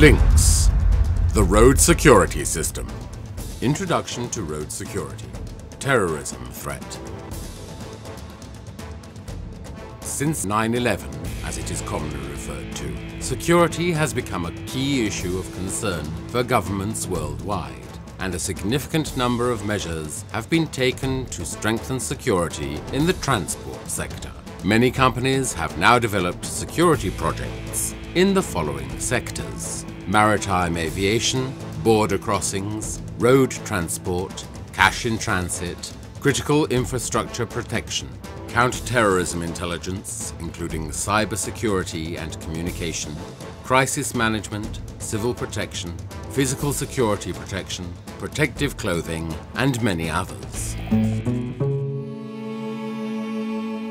LYNX, the Road Security System. Introduction to Road Security. Terrorism threat. Since 9/11, as it is commonly referred to, security has become a key issue of concern for governments worldwide, and a significant number of measures have been taken to strengthen security in the transport sector. Many companies have now developed security projects in the following sectors: maritime aviation, border crossings, road transport, cash in transit, critical infrastructure protection, counter-terrorism intelligence, including cybersecurity and communication, crisis management, civil protection, physical security protection, protective clothing, and many others.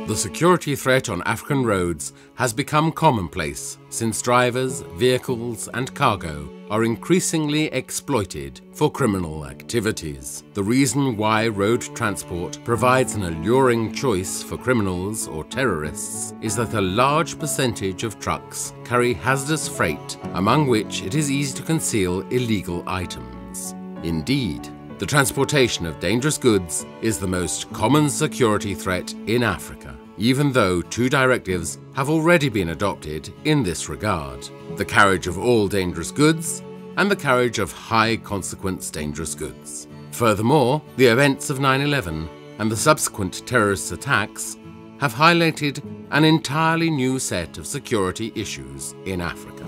The security threat on African roads has become commonplace since drivers, vehicles, and cargo are increasingly exploited for criminal activities. The reason why road transport provides an alluring choice for criminals or terrorists is that a large percentage of trucks carry hazardous freight, among which it is easy to conceal illegal items. Indeed, the transportation of dangerous goods is the most common security threat in Africa, even though 2 directives have already been adopted in this regard: the carriage of all dangerous goods and the carriage of high-consequence dangerous goods. Furthermore, the events of 9/11 and the subsequent terrorist attacks have highlighted an entirely new set of security issues in Africa.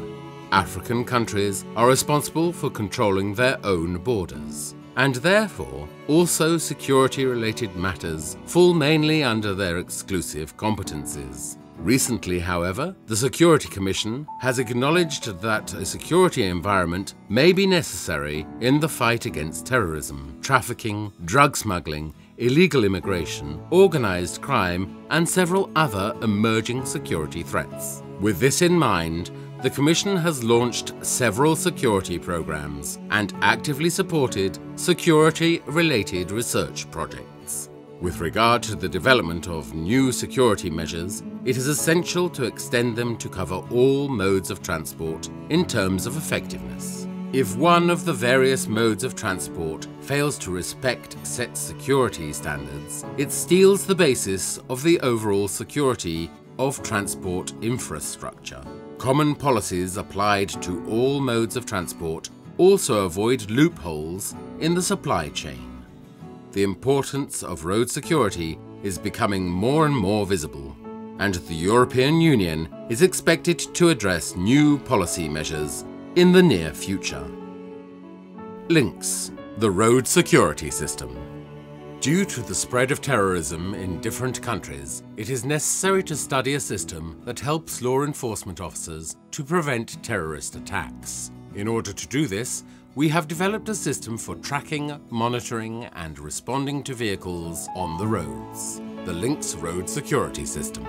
African countries are responsible for controlling their own borders, and therefore also security-related matters fall mainly under their exclusive competencies. Recently, however, the Security Commission has acknowledged that a security environment may be necessary in the fight against terrorism, trafficking, drug smuggling, illegal immigration, organized crime, and several other emerging security threats. With this in mind, the Commission has launched several security programs and actively supported security-related research projects. With regard to the development of new security measures, it is essential to extend them to cover all modes of transport in terms of effectiveness. If one of the various modes of transport fails to respect set security standards, it steals the basis of the overall security of transport infrastructure. Common policies applied to all modes of transport also avoid loopholes in the supply chain. The importance of road security is becoming more and more visible, and the European Union is expected to address new policy measures in the near future. LYNX, the Road Security System. Due to the spread of terrorism in different countries, it is necessary to study a system that helps law enforcement officers to prevent terrorist attacks. In order to do this, we have developed a system for tracking, monitoring, and responding to vehicles on the roads, the LYNX Road Security System.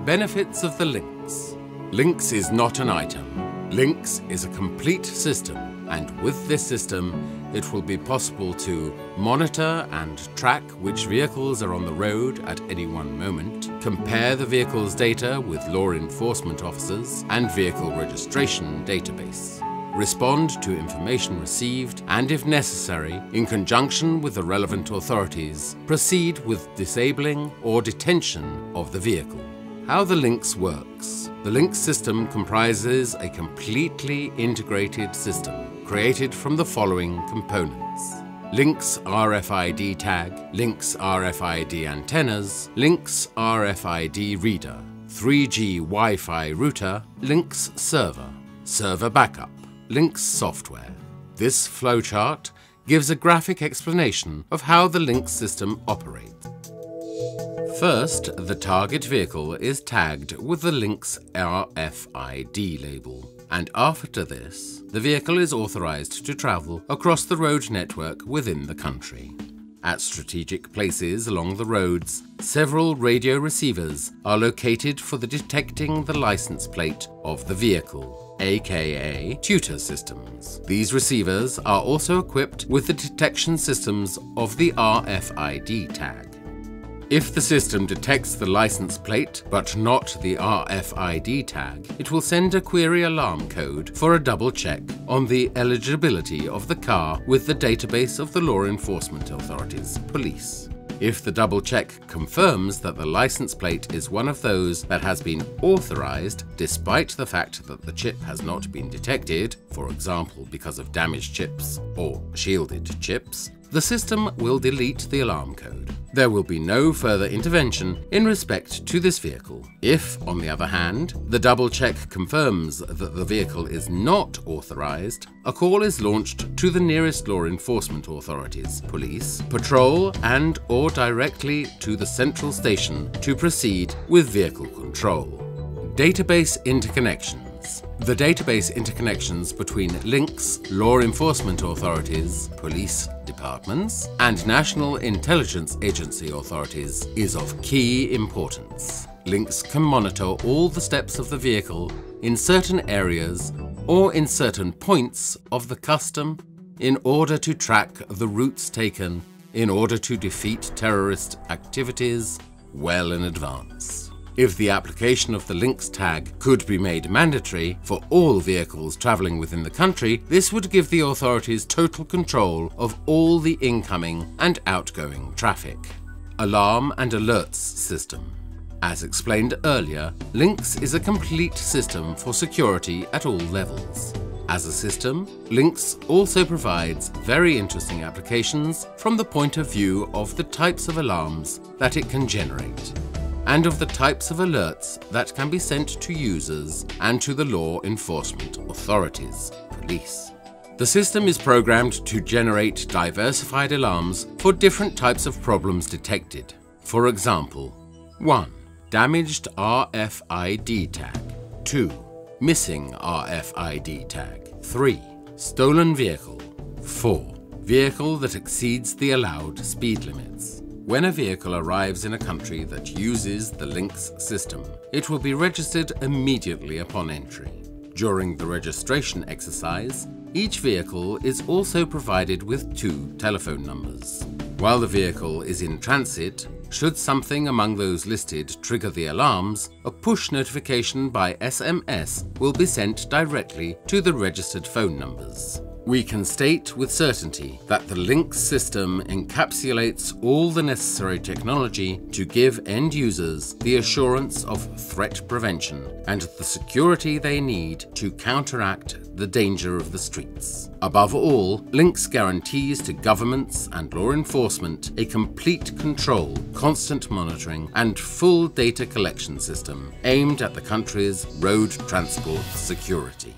Benefits of the LYNX. LYNX is not an item. LYNX is a complete system, and with this system, it will be possible to monitor and track which vehicles are on the road at any one moment, compare the vehicle's data with law enforcement officers and vehicle registration database, respond to information received, and if necessary, in conjunction with the relevant authorities, proceed with disabling or detention of the vehicle. How the LYNX works. The LYNX system comprises a completely integrated system created from the following components: LYNX RFID tag, LYNX RFID antennas, LYNX RFID reader, 3G Wi-Fi router, LYNX server, server backup, LYNX software. This flowchart gives a graphic explanation of how the LYNX system operates. First, the target vehicle is tagged with the LYNX RFID label, and after this, the vehicle is authorized to travel across the road network within the country. At strategic places along the roads, several radio receivers are located for the detecting the license plate of the vehicle, aka tutor systems. These receivers are also equipped with the detection systems of the RFID tag. If the system detects the license plate but not the RFID tag, it will send a query alarm code for a double check on the eligibility of the car with the database of the law enforcement authorities, police. If the double check confirms that the license plate is one of those that has been authorized despite the fact that the chip has not been detected, for example because of damaged chips or shielded chips, the system will delete the alarm code. There will be no further intervention in respect to this vehicle. If, on the other hand, the double check confirms that the vehicle is not authorized, a call is launched to the nearest law enforcement authorities, police, patrol, and/or directly to the central station to proceed with vehicle control. Database interconnections. The database interconnections between LYNX law enforcement authorities, police departments, and National Intelligence Agency authorities is of key importance. LYNX can monitor all the steps of the vehicle in certain areas or in certain points of the custom in order to track the routes taken in order to defeat terrorist activities well in advance. If the application of the LYNX tag could be made mandatory for all vehicles travelling within the country, this would give the authorities total control of all the incoming and outgoing traffic. Alarm and alerts system. As explained earlier, LYNX is a complete system for security at all levels. As a system, LYNX also provides very interesting applications from the point of view of the types of alarms that it can generate, and of the types of alerts that can be sent to users and to the law enforcement authorities, police. The system is programmed to generate diversified alarms for different types of problems detected. For example, 1. Damaged RFID tag. 2. Missing RFID tag. 3. Stolen vehicle. 4. Vehicle that exceeds the allowed speed limits. When a vehicle arrives in a country that uses the LYNX system, it will be registered immediately upon entry. During the registration exercise, each vehicle is also provided with 2 telephone numbers. While the vehicle is in transit, should something among those listed trigger the alarms, a push notification by SMS will be sent directly to the registered phone numbers. We can state with certainty that the LYNX system encapsulates all the necessary technology to give end users the assurance of threat prevention and the security they need to counteract the danger of the streets. Above all, LYNX guarantees to governments and law enforcement a complete control, constant monitoring, and full data collection system aimed at the country's road transport security.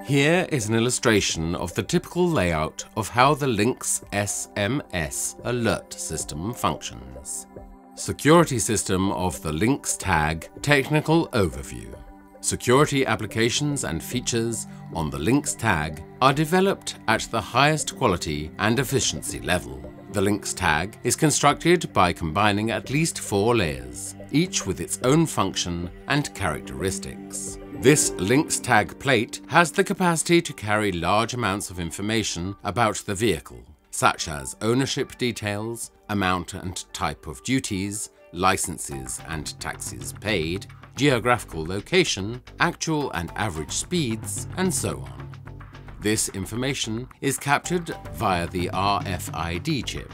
Here is an illustration of the typical layout of how the LYNX SMS alert system functions. Security system of the LYNX tag technical overview. Security applications and features on the LYNX tag are developed at the highest quality and efficiency level. The LYNX tag is constructed by combining at least 4 layers, each with its own function and characteristics. This LYNX tag plate has the capacity to carry large amounts of information about the vehicle, such as ownership details, amount and type of duties, licenses and taxes paid, geographical location, actual and average speeds, and so on. This information is captured via the RFID chip,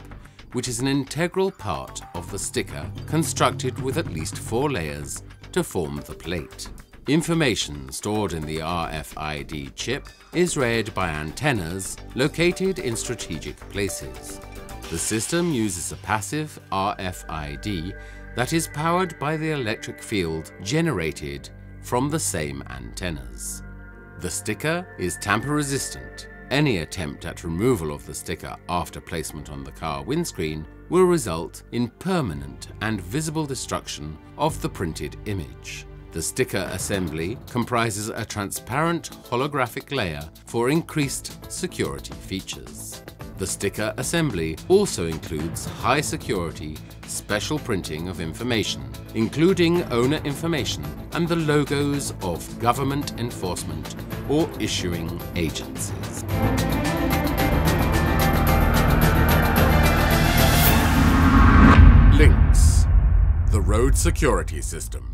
which is an integral part of the sticker constructed with at least 4 layers to form the plate. Information stored in the RFID chip is read by antennas located in strategic places. The system uses a passive RFID that is powered by the electric field generated from the same antennas. The sticker is tamper-resistant. Any attempt at removal of the sticker after placement on the car windscreen will result in permanent and visible destruction of the printed image. The sticker assembly comprises a transparent holographic layer for increased security features. The sticker assembly also includes high security special printing of information, including owner information and the logos of government enforcement or issuing agencies. LYNX, the road security system.